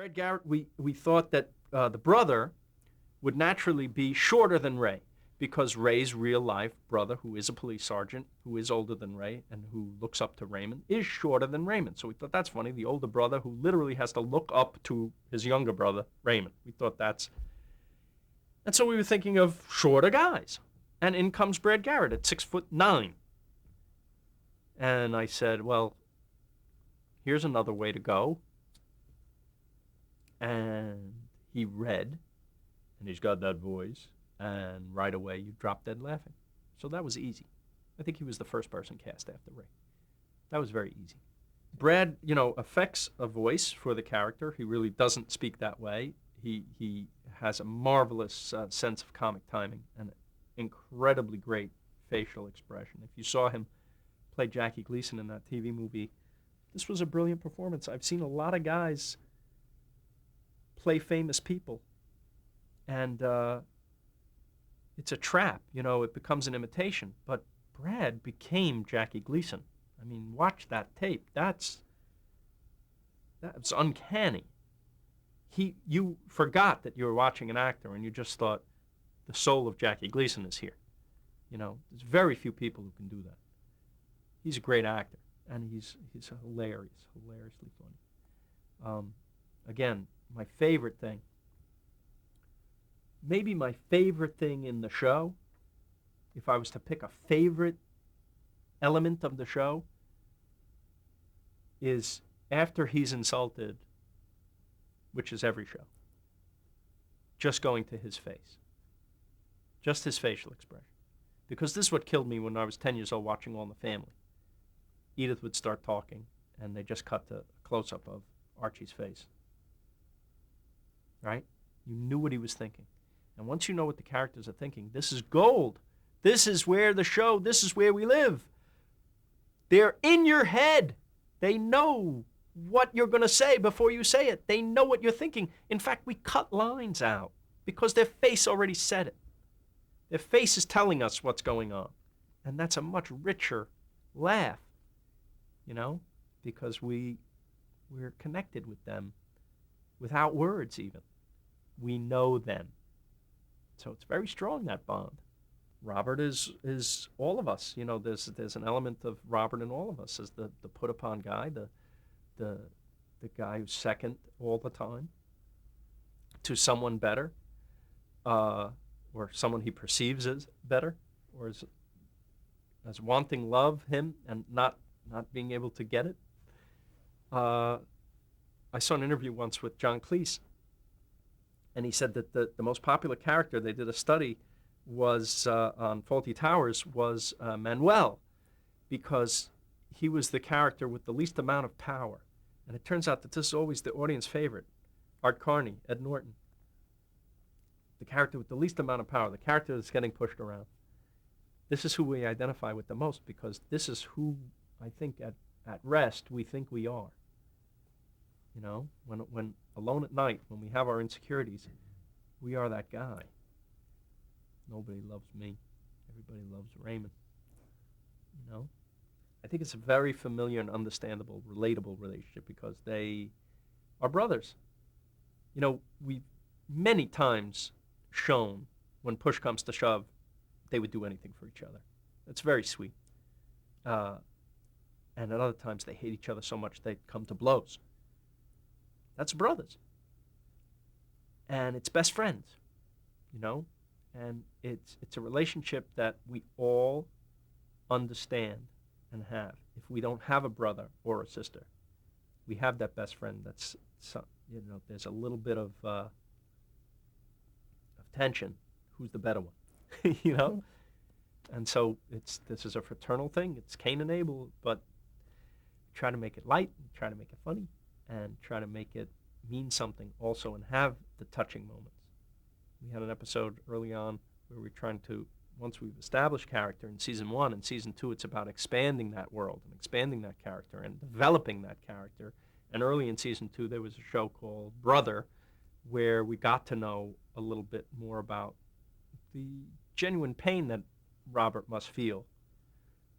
Brad Garrett, we thought that the brother would naturally be shorter than Ray because Ray's real life brother, who is a police sergeant, who is older than Ray and who looks up to Raymond, is shorter than Raymond. So we thought that's funny. The older brother who literally has to look up to his younger brother, Raymond. We thought that's. And so we were thinking of shorter guys. And in comes Brad Garrett at 6'9". And I said, well, here's another way to go. And he read, and he's got that voice, and right away you drop dead laughing. So that was easy. I think he was the first person cast after Ray. That was very easy. Brad, affects a voice for the character. He really doesn't speak that way. He has a marvelous sense of comic timing and incredibly great facial expression. If you saw him play Jackie Gleason in that TV movie, this was a brilliant performance. I've seen a lot of guys play famous people, and it's a trap. It becomes an imitation. But Brad became Jackie Gleason. I mean, watch that tape. That's uncanny. You forgot that you were watching an actor, and you just thought, the soul of Jackie Gleason is here. There's very few people who can do that. He's a great actor, and he's hilariously funny. Again, my favorite thing, maybe my favorite thing in the show, if I was to pick a favorite element of the show, is after he's insulted, which is every show, just going to his face. Just his facial expression. Because this is what killed me when I was 10 years old watching All in the Family. Edith would start talking, and they just cut to a close-up of Archie's face. Right? You knew what he was thinking. And once you know what the characters are thinking, this is gold. This is where we live. They're in your head. They know what you're going to say before you say it. They know what you're thinking. In fact, we cut lines out because their face already said it. Their face is telling us what's going on. And that's a much richer laugh, because we're connected with them without words even. We know them. So it's very strong, that bond. Robert is all of us. There's an element of Robert in all of us as the put upon guy, the guy who's second all the time to someone better, or someone he perceives as better, or as wanting love him and not being able to get it. I saw an interview once with John Cleese, and he said that the most popular character, they did a study, was on Fawlty Towers, was Manuel, because he was the character with the least amount of power. And it turns out that this is always the audience favorite. Art Carney, Ed Norton. The character with the least amount of power, the character that's getting pushed around. This is who we identify with the most, because this is who I think at rest we think we are. When alone at night, when we have our insecurities, we are that guy. Nobody loves me. Everybody loves Raymond. I think it's a very familiar and understandable, relatable relationship because they are brothers. We've many times shown when push comes to shove, they would do anything for each other. It's very sweet. And at other times they hate each other so much they come to blows. That's brothers. And it's best friends, and it's a relationship that we all understand and have. If we don't have a brother or a sister, we have that best friend that's, there's a little bit of tension. Who's the better one? And so this is a fraternal thing. It's Cain and Abel, but try to make it light, try to make it funny, and try to make it mean something also, and have the touching moments. We had an episode early on where we're trying to, once we've established character in season 1 and season 2, it's about expanding that world and expanding that character and developing that character. And early in season 2, there was a show called Brother, where we got to know a little bit more about the genuine pain that Robert must feel,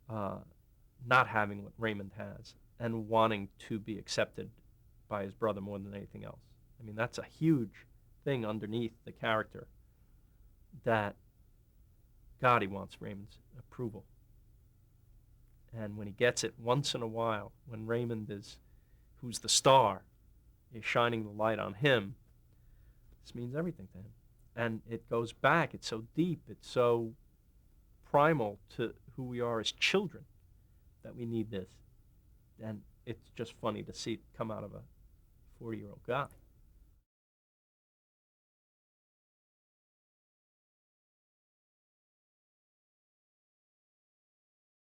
not having what Raymond has, and wanting to be accepted by his brother more than anything else. I mean, that's a huge thing underneath the character, that God, he wants Raymond's approval. And when he gets it once in a while, when Raymond is, who's the star, is shining the light on him, this means everything to him. And it goes back, it's so deep, it's so primal to who we are as children, that we need this. And it's just funny to see it come out of a 40-year-old guy.